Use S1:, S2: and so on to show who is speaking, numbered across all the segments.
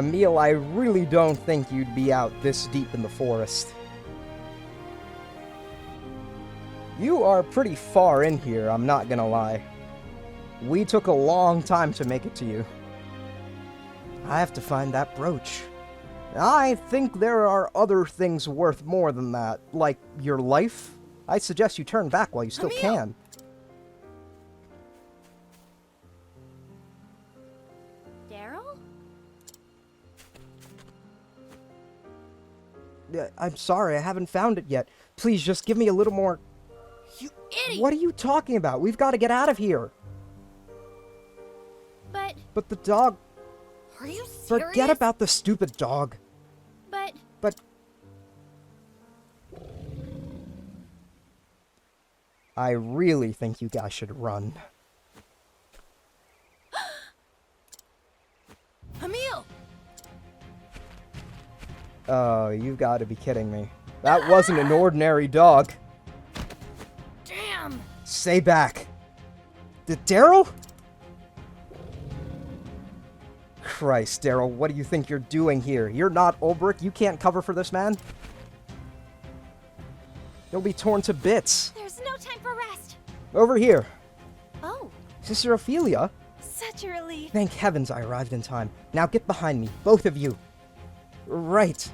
S1: Emil, I really don't think you'd be out this deep in the forest. You are pretty far in here, I'm not gonna lie. We took a long time to make it to you. I have to find that brooch. I think there are other things worth more than that, like your life. I suggest you turn back while you still can.
S2: Daryl?
S1: I'm sorry, I haven't found it yet. Please, just give me a little more...
S2: You idiot!
S1: What are you talking about? We've got to get out of here. But the dog...
S2: Are you serious?
S1: Forget about the stupid dog. But... I really think you guys should run.
S2: Emil!
S1: Oh, you've got to be kidding me. That wasn't an ordinary dog.
S2: Damn!
S1: Stay back. Daryl? Christ, Daryl, what do you think you're doing here? You're not Ulbrich. You can't cover for this man. You'll be torn to bits.
S2: There's no time for rest.
S1: Over here.
S2: Oh.
S1: Sister Ophelia?
S2: Such a relief.
S1: Thank heavens I arrived in time. Now get behind me, both of you. Right.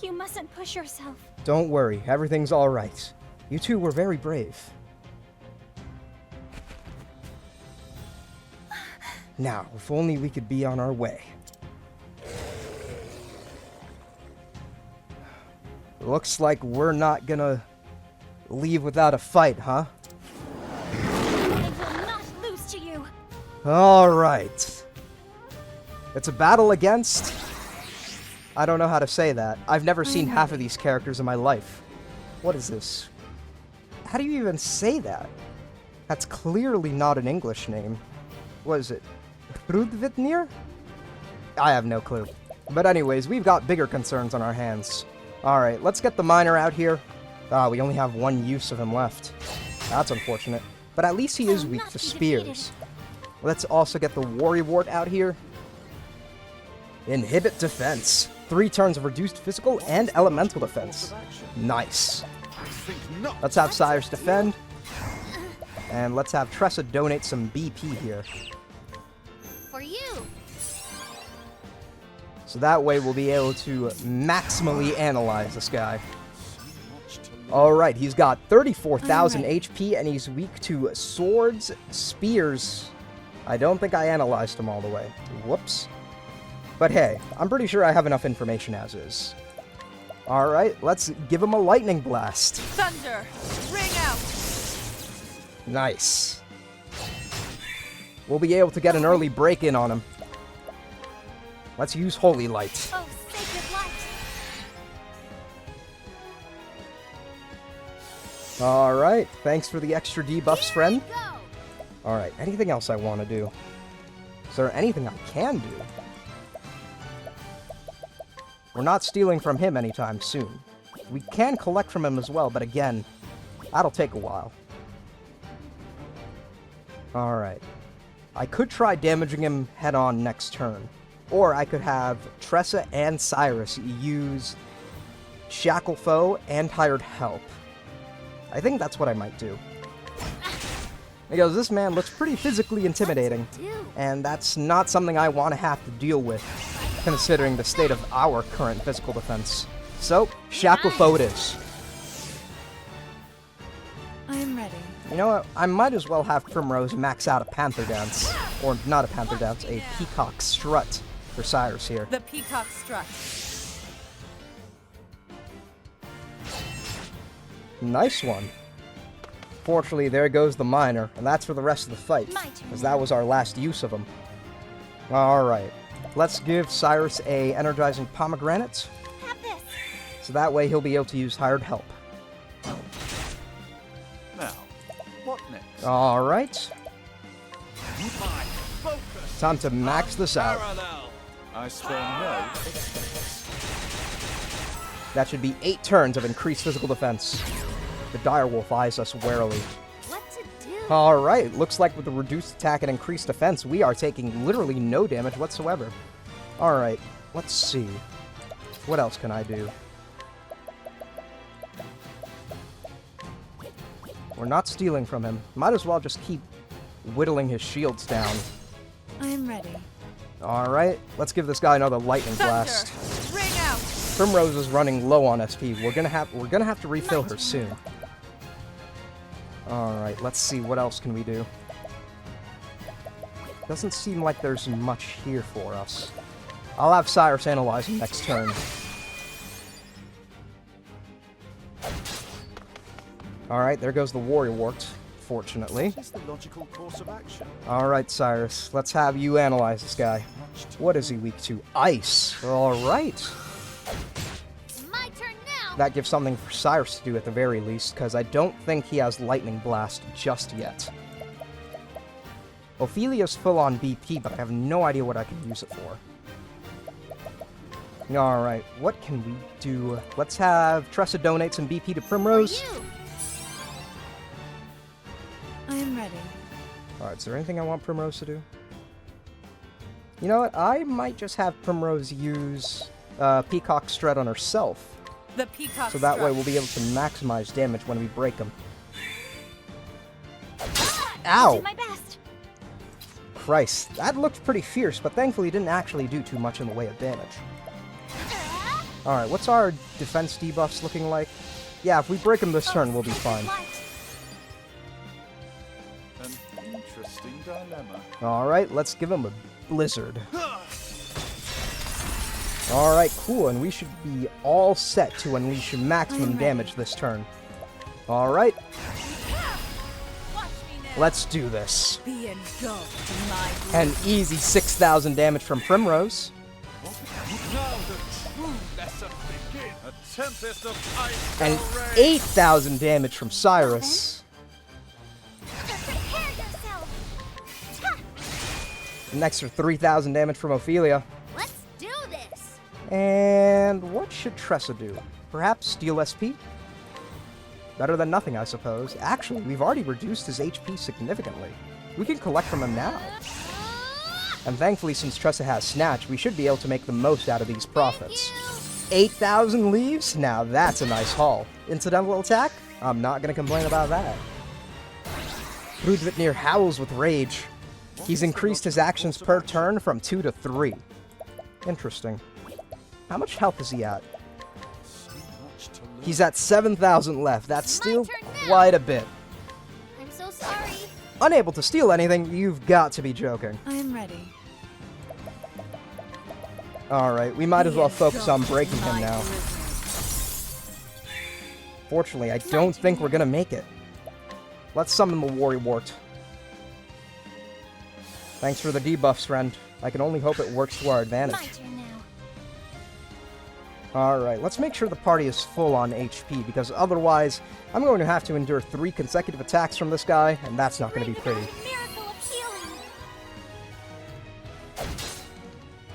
S2: You mustn't push yourself.
S1: Don't worry, everything's all right. You two were very brave. Now, if only we could be on our way. Looks like we're not gonna leave without a fight, huh?
S2: I will not lose to you.
S1: Alright. It's a battle against... I don't know how to say that. I've never seen half of these characters in my life. What is this? How do you even say that? That's clearly not an English name. What is it? Hróðvitnir? I have no clue. But anyways, we've got bigger concerns on our hands. Alright, let's get the miner out here. Ah, we only have one use of him left. That's unfortunate. But at least he is weak to spears. Let's also get the Worrywart out here. Inhibit defense. 3 turns of reduced physical and elemental defense. Nice. Let's have Cyrus defend. And let's have Tressa donate some BP here.
S2: For you.
S1: So that way we'll be able to maximally analyze this guy. Alright, he's got 34,000 HP and he's weak to swords, spears. I don't think I analyzed him all the way. Whoops. But hey, I'm pretty sure I have enough information as is. Alright, let's give him a lightning blast.
S2: Thunder, ring out.
S1: Nice. We'll be able to get an early break-in on him. Let's use Holy Light.
S2: Oh, sacred light.
S1: Alright, thanks for the extra debuffs, friend. Alright, anything else I want to do? Is there anything I can do? We're not stealing from him anytime soon. We can collect from him as well, but again, that'll take a while. Alright. I could try damaging him head-on next turn. Or I could have Tressa and Cyrus use Shackle Foe and Hired Help. I think that's what I might do. Because this man looks pretty physically intimidating. And that's not something I want to have to deal with, considering the state of our current physical defense. So, Shackle Foe it is.
S2: I'm ready.
S1: You know what? I might as well have Primrose max out a Panther Dance. Or not a Panther Dance, a Peacock Strut for Cyrus here.
S2: The Peacock Strut.
S1: Nice one. Fortunately, there goes the miner, and that's for the rest of the fight, because that was our last use of him. Alright. Let's give Cyrus a energizing pomegranate.
S2: Have this.
S1: So that way he'll be able to use Hired Help.
S3: Now, what next?
S1: Alright. Time to max this out.
S3: I spare no.
S1: That should be 8 turns of increased physical defense. The direwolf eyes us warily.
S2: What to do?
S1: Alright, looks like with the reduced attack and increased defense, we are taking literally no damage whatsoever. Alright, let's see. What else can I do? We're not stealing from him. Might as well just keep whittling his shields down.
S4: I'm ready.
S1: Alright, let's give this guy another lightning blast.
S4: Ring out.
S1: Primrose is running low on SP. We're gonna have to refill her soon. Alright, let's see, what else can we do? Doesn't seem like there's much here for us. I'll have Cyrus analyze him next turn. Alright, there goes the Warrior Wart, fortunately.
S3: What is the logical course of action?
S1: Alright, Cyrus, let's have you analyze this guy. What is he weak to? Ice! Alright.
S2: My turn now.
S1: That gives something for Cyrus to do at the very least, because I don't think he has Lightning Blast just yet. Ophelia's full on BP, but I have no idea what I can use it for. Alright, what can we do? Let's have Tressa donate some BP to Primrose.
S2: For you.
S4: I'm ready.
S1: Alright, is there anything I want Primrose to do? You know what? I might just have Primrose use Peacock Strut on herself.
S4: The peacock.
S1: So that way
S4: strut.
S1: we'll be able to maximize damage when we break them. Ow!
S2: Did my best.
S1: Christ, that looked pretty fierce, but thankfully didn't actually do too much in the way of damage. Alright, what's our defense debuffs looking like? Yeah, if we break them this turn, we'll be fine.
S3: An interesting dilemma.
S1: Alright, let's give him a blizzard. Alright, cool, and we should be all set to unleash maximum damage this turn. Alright, let's do this.
S4: Be engulfed in my
S1: An easy 6,000 damage from Primrose.
S3: Now the true lesson begins. A tempest of ice
S1: And
S3: shall rage.
S1: 8,000 damage from Cyrus.
S2: Prepare yourself.
S1: An extra 3,000 damage from Ophelia.
S2: Let's do this.
S1: And what should Tressa do? Perhaps steal SP? Better than nothing, I suppose. Actually, we've already reduced his HP significantly. We can collect from him now. And thankfully, since Tressa has Snatch, we should be able to make the most out of these profits. 8,000 leaves? Now that's a nice haul. Incidental attack? I'm not gonna complain about that. Hróðvitnir howls with rage. He's increased his actions per turn from 2 to 3. Interesting. How much health is he at?
S3: So much to learn.
S1: He's at 7,000 left. That's
S2: My
S1: still
S2: turn now.
S1: quite a bit.
S2: I'm so sorry.
S1: Unable to steal anything? You've got to be joking.
S4: I'm ready.
S1: Alright, we might as well focus on breaking him now. Fortunately, I don't think we're gonna make it. Let's summon the Warrior Wart. Thanks for the debuffs, friend. I can only hope it works to our
S2: My
S1: advantage.
S2: turn now.
S1: Alright, let's make sure the party is full on HP, because otherwise, I'm going to have to endure 3 consecutive attacks from this guy, and that's not going to be
S2: Bring
S1: pretty.
S2: about a miracle of healing.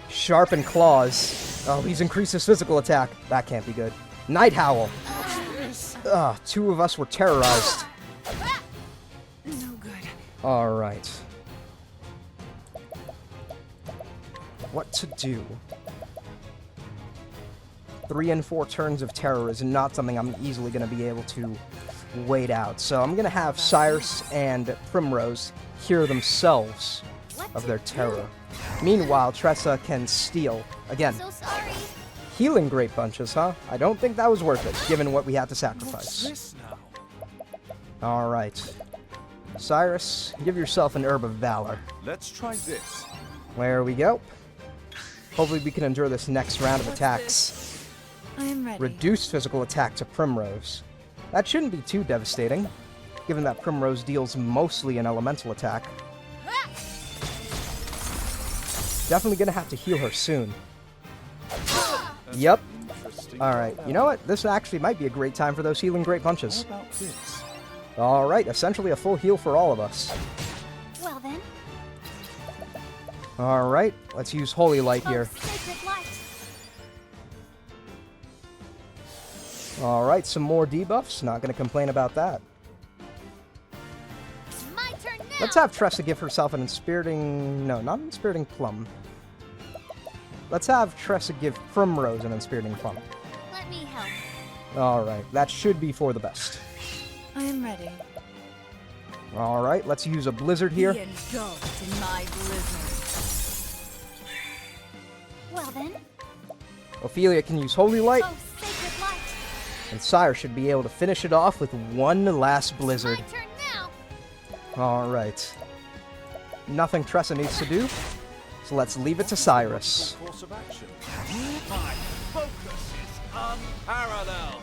S1: Sharpened Claws. Oh, he's increased his physical attack. That can't be good. Night Howl. Ugh, 2 of us were terrorized.
S4: No good.
S1: Alright. What to do? 3 and 4 turns of terror is not something I'm easily going to be able to wait out. So I'm going to have Cyrus and Primrose heal themselves of their terror. Meanwhile, Tressa can steal. Again,
S2: So sorry.
S1: healing great bunches, huh? I don't think that was worth it, given what we had to
S3: What's
S1: sacrifice.
S3: this now?
S1: Alright. Cyrus, give yourself an Herb of Valor.
S3: Let's try this.
S1: There we go. Hopefully we can endure this next round of attacks.
S4: I'm ready.
S1: Reduce physical attack to Primrose. That shouldn't be too devastating, given that Primrose deals mostly an elemental attack. Definitely gonna have to heal her soon. Yep.
S3: Interesting.
S1: Alright, you know what? This actually might be a great time for those healing great
S3: How
S1: punches.
S3: about this?
S1: Alright, essentially a full heal for all of us.
S2: Well then.
S1: Alright, let's use Holy Light here.
S2: Sacred light.
S1: Alright, some more debuffs. Not gonna complain about that.
S2: My
S1: Let's have Tressa give herself an inspiriting... No, not an inspiriting plum. Let's have Tressa give Primrose an inspiriting plum.
S2: Let me help.
S1: Alright, that should be for the best.
S4: I am ready.
S1: Alright, let's use a blizzard here.
S4: Be engulfed in my blizzard.
S2: Well then.
S1: Ophelia can use Holy Light,
S2: Oh, sacred light.
S1: and Sire should be able to finish it off with one last blizzard.
S2: My turn now.
S1: Alright. Nothing Tressa needs to do, so let's leave it to Cyrus.
S3: Course of action. My focus is unparalleled.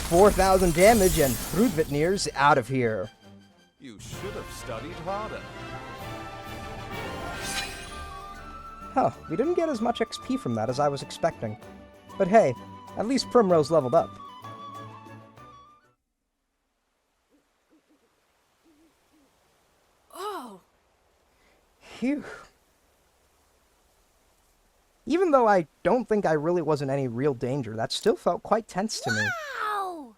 S1: 4,000 damage and Hróðvitnir's out of here.
S3: You should have studied harder.
S1: Huh, we didn't get as much XP from that as I was expecting. But hey, at least Primrose leveled up.
S4: Oh,
S1: Phew. Even though I don't think I really was in any real danger, that still felt quite tense to me.
S2: Ow!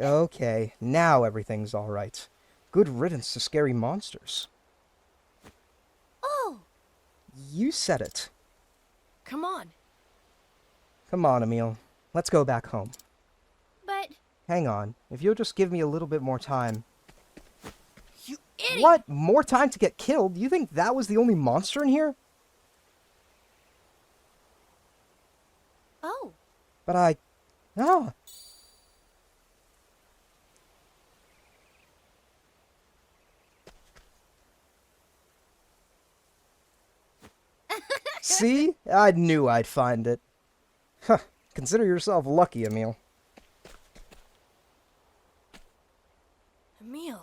S1: Okay, now everything's alright. Good riddance to scary monsters.
S2: Oh!
S1: You said it.
S4: come on.
S1: Come on, Emil. Let's go back home.
S2: But
S1: Hang on. If you'll just give me a little bit more time.
S4: You idiot!
S1: What? More time to get killed? You think that was the only monster in here?
S2: oh,
S1: But I... Ah. See? I knew I'd find it. Huh. Consider yourself lucky, Emil.
S4: Emil.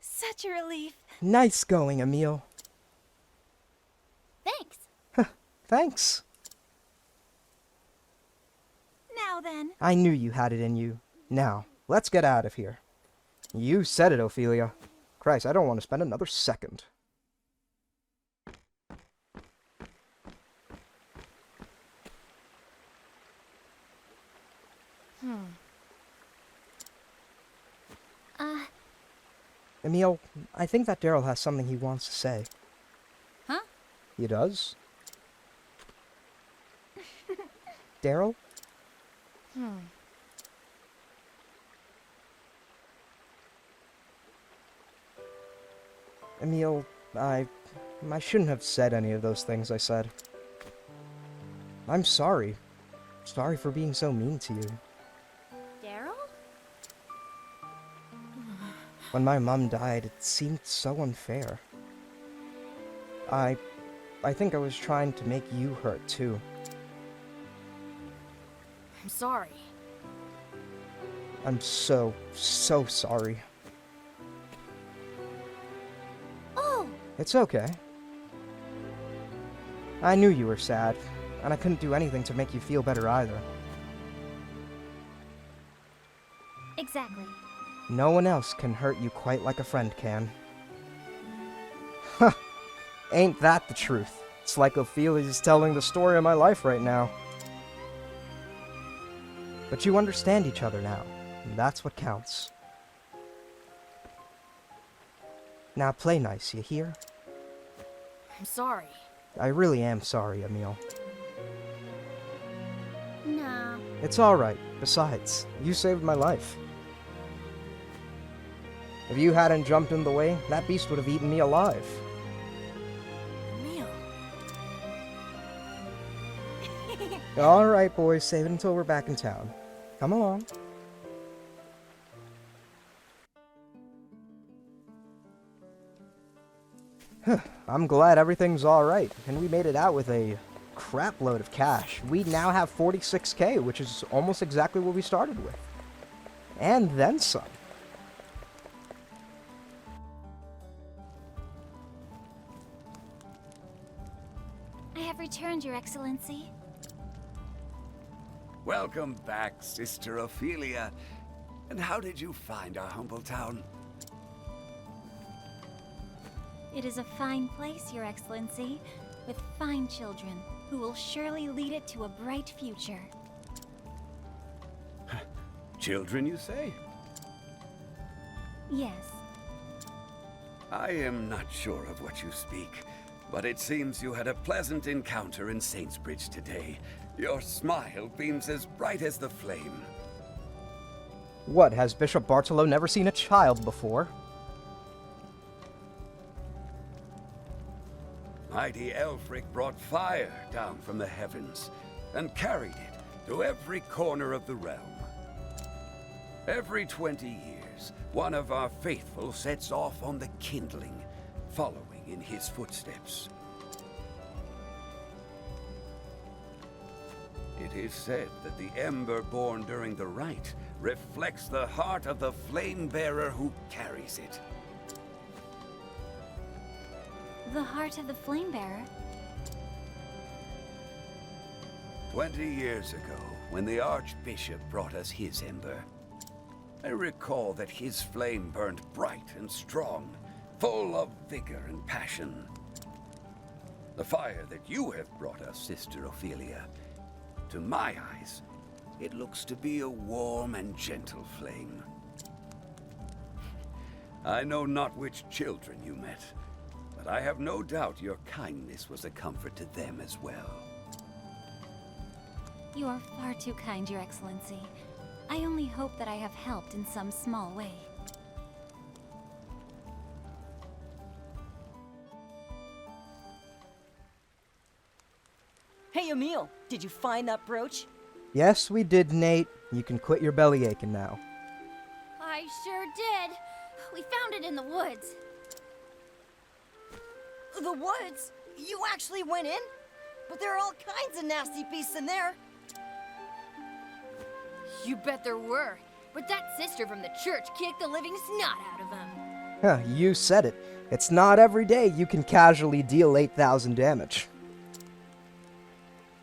S2: such a relief.
S1: Nice going, Emil.
S2: Thanks.
S1: Thanks.
S2: Now then.
S1: I knew you had it in you. Now, let's get out of here. You said it, Ophelia. Christ, I don't want to spend another second. Emil, I think that Daryl has something he wants to say.
S2: Huh?
S1: He does? Daryl? Emil, I shouldn't have said any of those things I said. I'm sorry. Sorry for being so mean to you.
S2: Daryl?
S1: When my mom died, it seemed so unfair. I think I was trying to make you hurt too.
S4: I'm sorry.
S1: I'm so sorry.
S2: Oh!
S1: It's okay. I knew you were sad, and I couldn't do anything to make you feel better either.
S2: Exactly.
S1: No one else can hurt you quite like a friend can. Huh. Ain't that the truth? It's like Ophelia's telling the story of my life right now. But you understand each other now, and that's what counts. Now play nice, you hear?
S4: I'm sorry.
S1: I really am sorry, Emil.
S2: Nah.
S1: It's alright. Besides, you saved my life. If you hadn't jumped in the way, that beast would have eaten me alive.
S4: Emil.
S1: Alright, boys, save it until we're back in town. Come along. I'm glad everything's alright, and we made it out with a crap load of cash. We now have 46k, which is almost exactly what we started with. And then some.
S2: I have returned, Your Excellency.
S5: Welcome back, Sister Ophelia. And how did you find our humble town?
S2: It is a fine place, Your Excellency, with fine children who will surely lead it to a bright future.
S5: Children, you say?
S2: Yes.
S5: I am not sure of what you speak, but it seems you had a pleasant encounter in Saintsbridge today. Your smile beams as bright as the flame.
S1: What, has Bishop Bartolo never seen a child before?
S5: Mighty Elfric brought fire down from the heavens and carried it to every corner of the realm. Every 20 years, one of our faithful sets off on the kindling, following in his footsteps. It is said that the ember born during the rite reflects the heart of the flame bearer who carries it.
S2: The heart of the flame bearer?
S5: 20 years ago, when the Archbishop brought us his ember, I recall that his flame burned bright and strong, full of vigor and passion. The fire that you have brought us, Sister Ophelia, to my eyes, it looks to be a warm and gentle flame. I know not which children you met, but I have no doubt your kindness was a comfort to them as well.
S2: You are far too kind, Your Excellency. I only hope that I have helped in some small way.
S6: Hey, Emil, did you find that brooch?
S1: Yes, we did, Nate. You can quit your belly aching now.
S2: I sure did. We found it in the woods.
S6: The woods? You actually went in? But there are all kinds of nasty beasts in there.
S4: You bet there were. But that sister from the church kicked the living snot out of them.
S1: Huh, you said it. It's not every day you can casually deal 8,000 damage.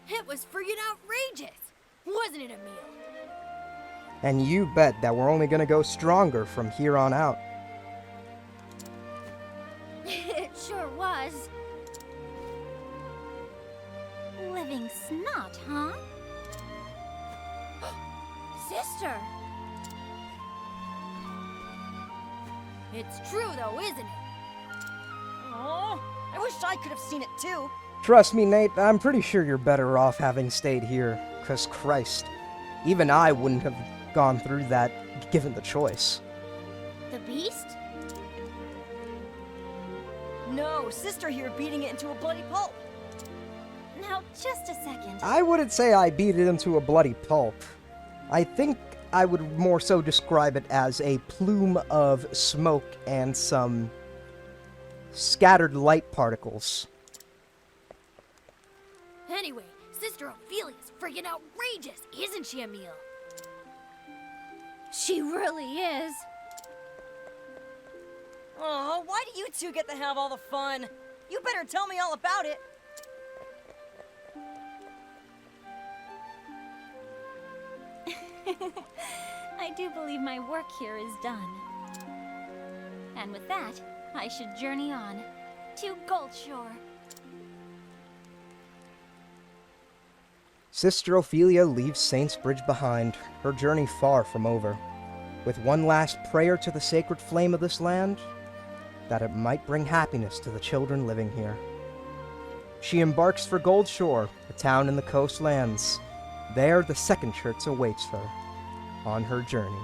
S4: It was friggin' outrageous, wasn't it, Emil?
S1: And you bet that we're only gonna go stronger from here on out.
S2: It sure was. Living snot, huh? Sister!
S4: It's true, though, isn't it?
S6: Oh, I wish I could have seen it too.
S1: Trust me, Nate, I'm pretty sure you're better off having stayed here. 'Cause Christ, even I wouldn't have gone through that given the choice.
S2: The beast?
S6: No, sister here beating it into a bloody pulp.
S2: Now, just a second.
S1: I wouldn't say I beat it into a bloody pulp. I think I would more so describe it as a plume of smoke and some scattered light particles.
S4: Anyway, Sister Ophelia's friggin' outrageous, isn't she, Emil?
S2: She really is.
S6: Oh, why do you two get to have all the fun? You better tell me all about it.
S2: I do believe my work here is done. And with that, I should journey on to Goldshore.
S1: Sister Ophelia leaves Saintsbridge behind, her journey far from over, with one last prayer to the sacred flame of this land, that it might bring happiness to the children living here. She embarks for Goldshore, a town in the coastlands. There, the second church awaits her on her journey.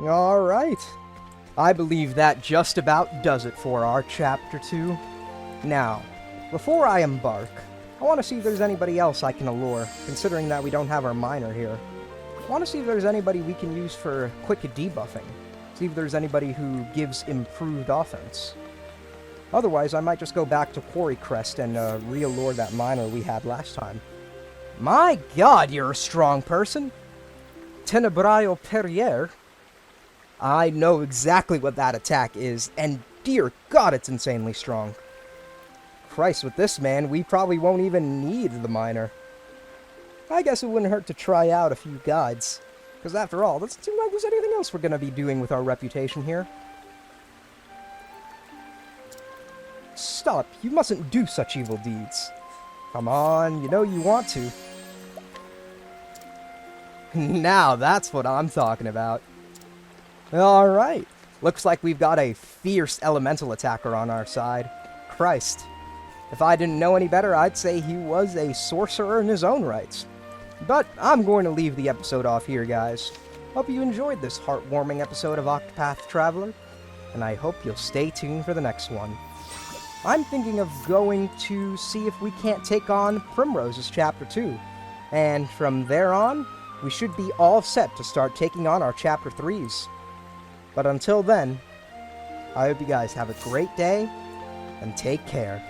S1: All right. I believe that just about does it for our Chapter 2. Now, before I embark, I want to see if there's anybody else I can allure, considering that we don't have our miner here. I want to see if there's anybody we can use for quick debuffing. See if there's anybody who gives improved offense. Otherwise, I might just go back to Quarry Crest and re-allure that miner we had last time. My god, you're a strong person! Tenebraio Perrier. I know exactly what that attack is, and dear god, it's insanely strong. Christ, with this man, we probably won't even need the miner. I guess it wouldn't hurt to try out a few guides, Because after all, it doesn't seem like there's anything else we're going to be doing with our reputation here. Stop, you mustn't do such evil deeds. Come on, you know you want to. Now that's what I'm talking about. Alright, looks like we've got a fierce elemental attacker on our side. Christ. If I didn't know any better, I'd say he was a sorcerer in his own rights. But I'm going to leave the episode off here, guys. Hope you enjoyed this heartwarming episode of Octopath Traveler, and I hope you'll stay tuned for the next one. I'm thinking of going to see if we can't take on Primrose's Chapter 2, and from there on, we should be all set to start taking on our Chapter 3s. But until then, I hope you guys have a great day, and take care.